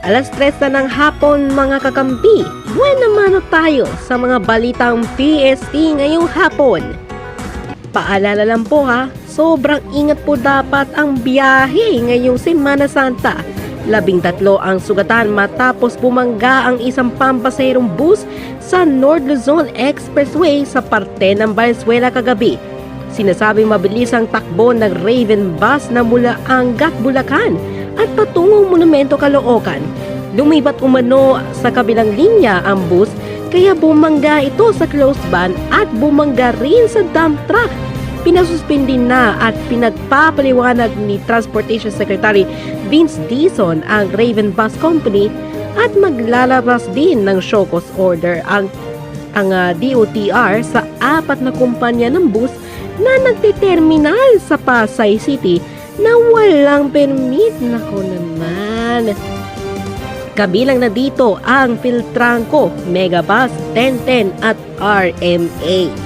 3:00 na ng hapon mga kakampi. Buena mano tayo sa mga balitang PST ngayong hapon. Paalala lang po ha, sobrang ingat po dapat ang biyahe ngayong Semana Santa. 13 ang sugatan matapos bumangga ang isang pampasaherong bus sa North Luzon Expressway sa parte ng Valenzuela kagabi. Sinasabing mabilis ang takbo ng Raven Bus na mula Angat, Bulacan at patungong Monumento, Caloocan. Lumibat umano sa kabilang linya ang bus kaya bumangga ito sa closed van at bumangga rin sa dump truck. Pinasuspindi na at pinagpapaliwanag ni Transportation Secretary Vince Dizon ang Raven Bus Company at maglalabas din ng show cause order ang DOTR sa 4 na kumpanya ng bus na nagte-terminal sa Pasay City na walang permit. Nako naman. Kabilang na dito ang Filtranco, Megabus, 1010 at RMA.